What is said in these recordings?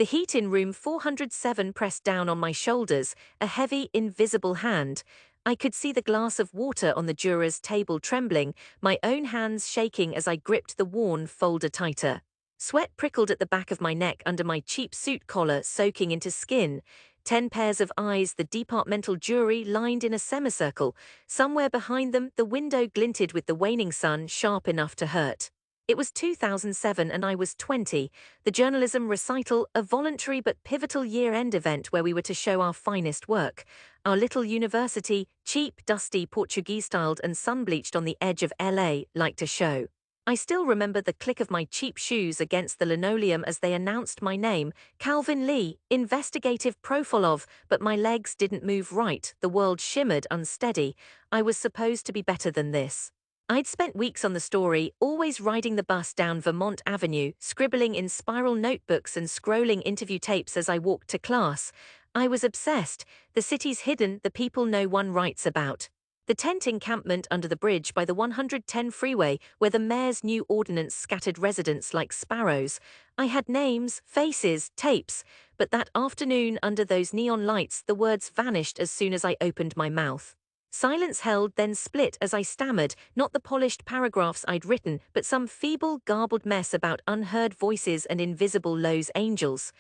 The heat in room 407 pressed down on my shoulders, a heavy, invisible hand. I could see the glass of water on the juror's table trembling, my own hands shaking as I gripped the worn folder tighter. Sweat prickled at the back of my neck under my cheap suit collar, soaking into skin. 10 pairs of eyes, the departmental jury lined in a semicircle. Somewhere behind them, the window glinted with the waning sun, sharp enough to hurt. It was 2007 and I was 20. The Journalism Recital, a voluntary but pivotal year-end event where we were to show our finest work. Our little university, cheap, dusty, Portuguese-styled and sun-bleached on the edge of LA, liked a show. I still remember the click of my cheap shoes against the linoleum as they announced my name, Calvin Lee, investigative profile of, but my legs didn't move right, the world shimmered unsteady. I was supposed to be better than this. I'd spent weeks on the story, always riding the bus down Vermont Avenue, scribbling in spiral notebooks and scrolling interview tapes as I walked to class. I was obsessed. The city's hidden, the people no one writes about. The tent encampment under the bridge by the 110 freeway where the mayor's new ordinance scattered residents like sparrows. I had names, faces, tapes, but that afternoon under those neon lights the words vanished as soon as I opened my mouth. Silence held, then split as I stammered, not the polished paragraphs I'd written, but some feeble, garbled mess about unheard voices and invisible Lowe's angels.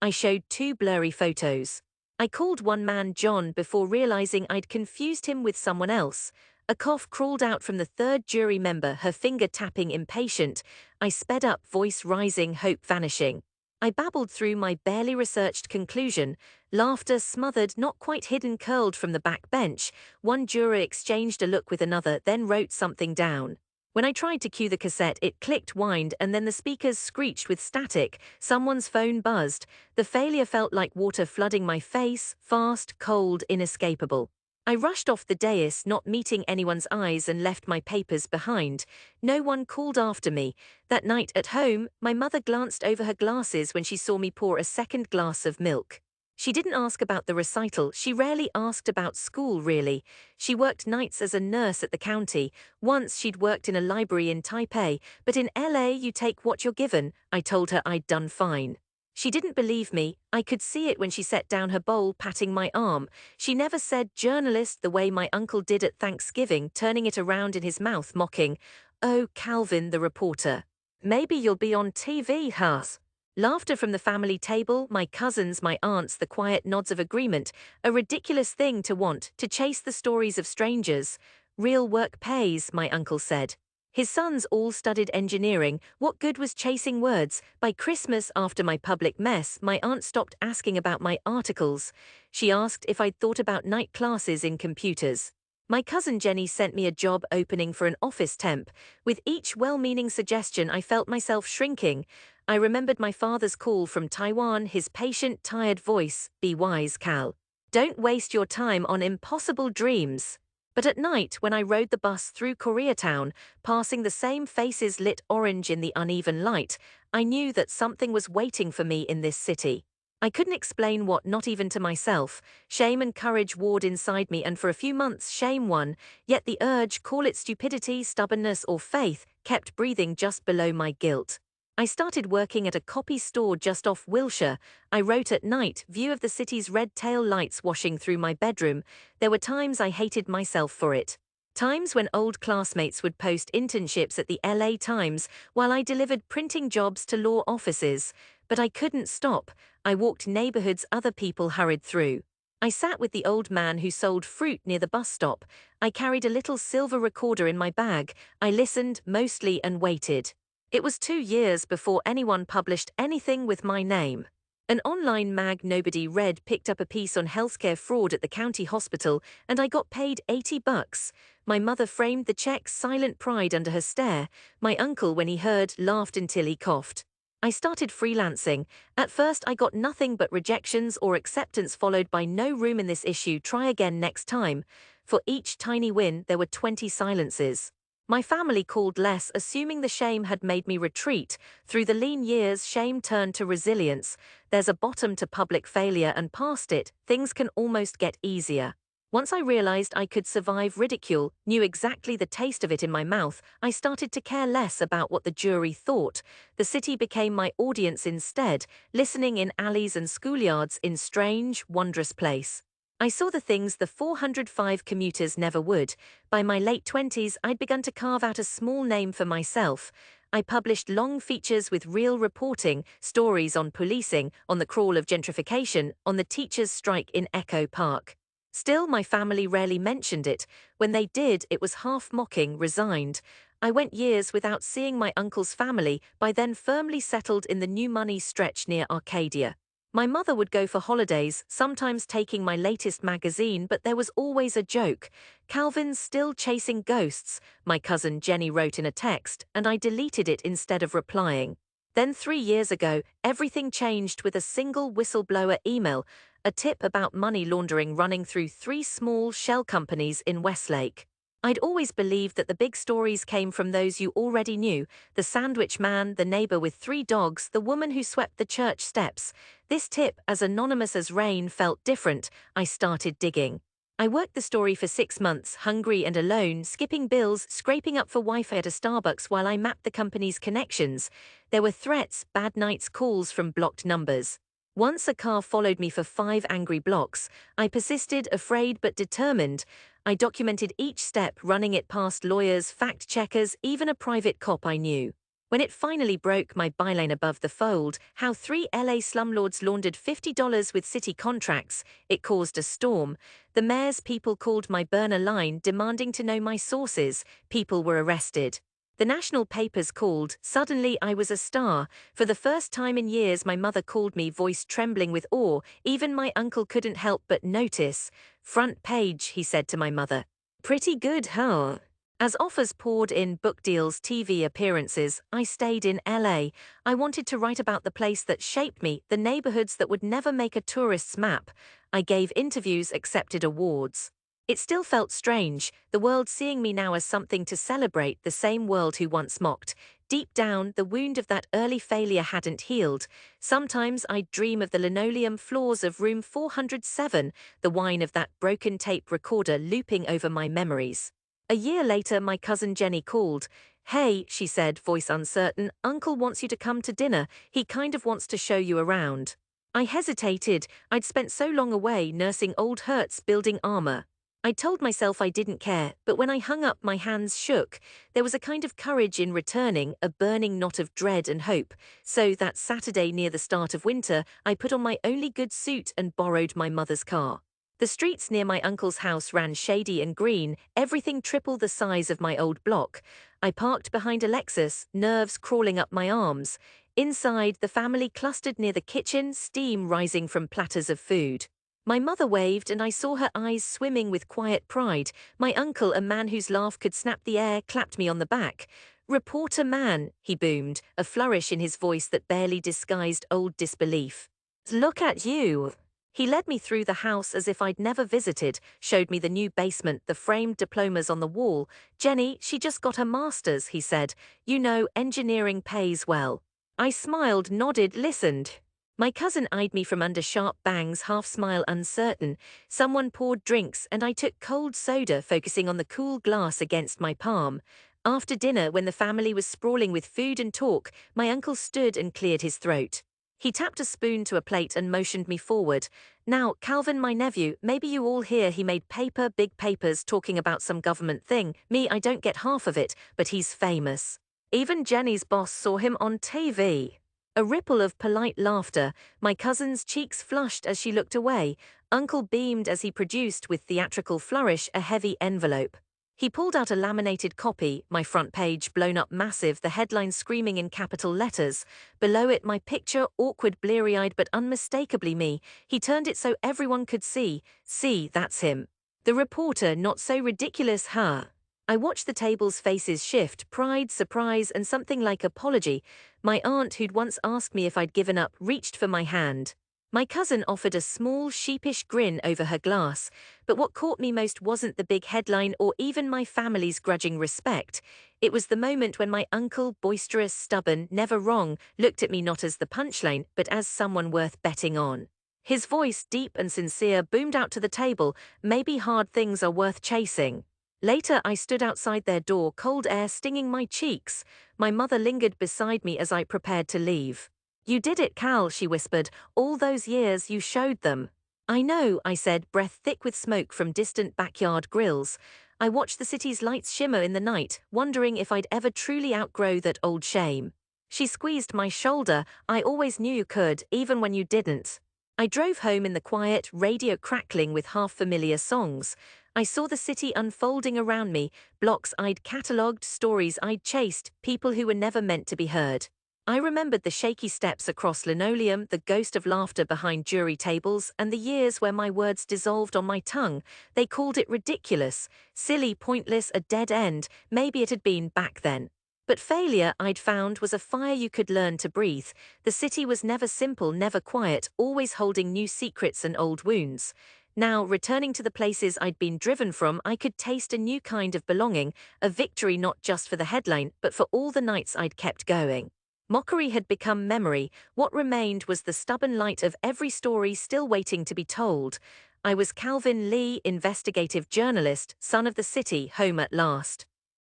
I showed 2 blurry photos. I called one man John before realizing I'd confused him with someone else. A cough crawled out from the 3rd jury member, her finger tapping impatient. I sped up, voice rising, hope vanishing. I babbled through my barely researched conclusion. Laughter smothered, not quite hidden, curled from the back bench. One juror exchanged a look with another, then wrote something down. When I tried to cue the cassette, it clicked, whined, and then the speakers screeched with static. Someone's phone buzzed. The failure felt like water flooding my face, fast, cold, inescapable. I rushed off the dais, not meeting anyone's eyes, and left my papers behind. No one called after me. That night at home, my mother glanced over her glasses when she saw me pour a second glass of milk. She didn't ask about the recital. She rarely asked about school, really. She worked nights as a nurse at the county. Once she'd worked in a library in Taipei, but in LA you take what you're given. I told her I'd done fine. She didn't believe me. I could see it when she set down her bowl, patting my arm. She never said journalist the way my uncle did at Thanksgiving, turning it around in his mouth, mocking. Oh, Calvin, the reporter. Maybe you'll be on TV, huh? Laughter from the family table, my cousins, my aunts, the quiet nods of agreement. A ridiculous thing to want, to chase the stories of strangers. Real work pays, my uncle said. His sons all studied engineering. What good was chasing words? By Christmas, after my public mess, my aunt stopped asking about my articles. She asked if I'd thought about night classes in computers. My cousin Jenny sent me a job opening for an office temp. With each well-meaning suggestion, I felt myself shrinking. I remembered my father's call from Taiwan, his patient, tired voice, "Be wise, Cal. Don't waste your time on impossible dreams." But at night, when I rode the bus through Koreatown, passing the same faces lit orange in the uneven light, I knew that something was waiting for me in this city. I couldn't explain what, not even to myself. Shame and courage warred inside me, and for a few months shame won, yet the urge, call it stupidity, stubbornness, or faith, kept breathing just below my guilt. I started working at a copy store just off Wilshire. I wrote at night, view of the city's red tail lights washing through my bedroom. There were times I hated myself for it. Times when old classmates would post internships at the LA Times while I delivered printing jobs to law offices. But I couldn't stop. I walked neighborhoods other people hurried through. I sat with the old man who sold fruit near the bus stop. I carried a little silver recorder in my bag. I listened, mostly, and waited. It was 2 years before anyone published anything with my name. An online mag nobody read picked up a piece on healthcare fraud at the county hospital, and I got paid $80. My mother framed the check, silent pride under her stare. My uncle, when he heard, laughed until he coughed. I started freelancing. At first I got nothing but rejections or acceptance, followed by no room in this issue, try again next time. For each tiny win there were 20 silences. My family called less, assuming the shame had made me retreat. Through the lean years, shame turned to resilience. There's a bottom to public failure, and past it, things can almost get easier. Once I realized I could survive ridicule, knew exactly the taste of it in my mouth, I started to care less about what the jury thought. The city became my audience instead, listening in alleys and schoolyards in strange, wondrous place. I saw the things the 405 commuters never would. By my late 20s, I'd begun to carve out a small name for myself. I published long features with real reporting, stories on policing, on the crawl of gentrification, on the teachers' strike in Echo Park. Still, my family rarely mentioned it. When they did, it was half mocking, resigned. I went years without seeing my uncle's family, by then firmly settled in the New Money stretch near Arcadia. My mother would go for holidays, sometimes taking my latest magazine, but there was always a joke. "Calvin's still chasing ghosts," my cousin Jenny wrote in a text, and I deleted it instead of replying. Then 3 years ago, everything changed with a single whistleblower email, a tip about money laundering running through 3 small shell companies in Westlake. I'd always believed that the big stories came from those you already knew: the sandwich man, the neighbor with 3 dogs, the woman who swept the church steps. This tip, as anonymous as rain, felt different. I started digging. I worked the story for 6 months, hungry and alone, skipping bills, scraping up for Wi-Fi at a Starbucks while I mapped the company's connections. There were threats, bad nights, calls from blocked numbers. Once a car followed me for 5 angry blocks. I persisted, afraid but determined. I documented each step, running it past lawyers, fact-checkers, even a private cop I knew. When it finally broke, my byline above the fold, how 3 LA slumlords laundered $50 with city contracts, it caused a storm. The mayor's people called my burner line, demanding to know my sources. People were arrested. The national papers called. Suddenly I was a star. For the first time in years, my mother called me, voice trembling with awe. Even my uncle couldn't help but notice. "Front page," he said to my mother. "Pretty good, huh?" As offers poured in, book deals, TV appearances, I stayed in LA. I wanted to write about the place that shaped me, the neighborhoods that would never make a tourist's map. I gave interviews, accepted awards. It still felt strange, the world seeing me now as something to celebrate, the same world who once mocked. Deep down, the wound of that early failure hadn't healed. Sometimes I'd dream of the linoleum floors of room 407, the whine of that broken tape recorder looping over my memories. A year later, my cousin Jenny called. "Hey," she said, voice uncertain, "Uncle wants you to come to dinner. He kind of wants to show you around." I hesitated. I'd spent so long away, nursing old hurts, building armor. I told myself I didn't care, but when I hung up, my hands shook. There was a kind of courage in returning, a burning knot of dread and hope. So that Saturday near the start of winter, I put on my only good suit and borrowed my mother's car. The streets near my uncle's house ran shady and green, everything triple the size of my old block. I parked behind a Lexus, nerves crawling up my arms. Inside, the family clustered near the kitchen, steam rising from platters of food. My mother waved, and I saw her eyes swimming with quiet pride. My uncle, a man whose laugh could snap the air, clapped me on the back. "Reporter man," he boomed, a flourish in his voice that barely disguised old disbelief. "Look at you." He led me through the house as if I'd never visited, showed me the new basement, the framed diplomas on the wall. "Jenny, she just got her master's," he said. "You know, engineering pays well." I smiled, nodded, listened. My cousin eyed me from under sharp bangs, half smile, uncertain. Someone poured drinks, and I took cold soda, focusing on the cool glass against my palm. After dinner, when the family was sprawling with food and talk, my uncle stood and cleared his throat. He tapped a spoon to a plate and motioned me forward. "Now, Calvin, my nephew, maybe you all hear he made paper, big papers, talking about some government thing. Me, I don't get half of it, but he's famous. Even Jenny's boss saw him on TV." A ripple of polite laughter. My cousin's cheeks flushed as she looked away. Uncle beamed as he produced, with theatrical flourish, a heavy envelope. He pulled out a laminated copy, my front page blown up massive, the headline screaming in capital letters. Below it, my picture, awkward, bleary-eyed but unmistakably me. He turned it so everyone could see. "See, that's him. The reporter, not so ridiculous, huh?" I watched the table's faces shift, pride, surprise, and something like apology. My aunt, who'd once asked me if I'd given up, reached for my hand. My cousin offered a small, sheepish grin over her glass, but what caught me most wasn't the big headline or even my family's grudging respect. It was the moment when my uncle, boisterous, stubborn, never wrong, looked at me not as the punchline, but as someone worth betting on. His voice, deep and sincere, boomed out to the table, "Maybe hard things are worth chasing." Later, I stood outside their door, cold air stinging my cheeks. My mother lingered beside me as I prepared to leave. "You did it, Cal," she whispered. "All those years, you showed them." "I know," I said, breath thick with smoke from distant backyard grills. I watched the city's lights shimmer in the night, wondering if I'd ever truly outgrow that old shame. She squeezed my shoulder. "I always knew you could, even when you didn't." I drove home in the quiet, radio crackling with half-familiar songs. I saw the city unfolding around me, blocks I'd catalogued, stories I'd chased, people who were never meant to be heard. I remembered the shaky steps across linoleum, the ghost of laughter behind jury tables, and the years where my words dissolved on my tongue. They called it ridiculous, silly, pointless, a dead end. Maybe it had been back then. But failure, I'd found, was a fire you could learn to breathe. The city was never simple, never quiet, always holding new secrets and old wounds. Now, returning to the places I'd been driven from, I could taste a new kind of belonging, a victory not just for the headline, but for all the nights I'd kept going. Mockery had become memory. What remained was the stubborn light of every story still waiting to be told. I was Calvin Lee, investigative journalist, son of the city, home at last.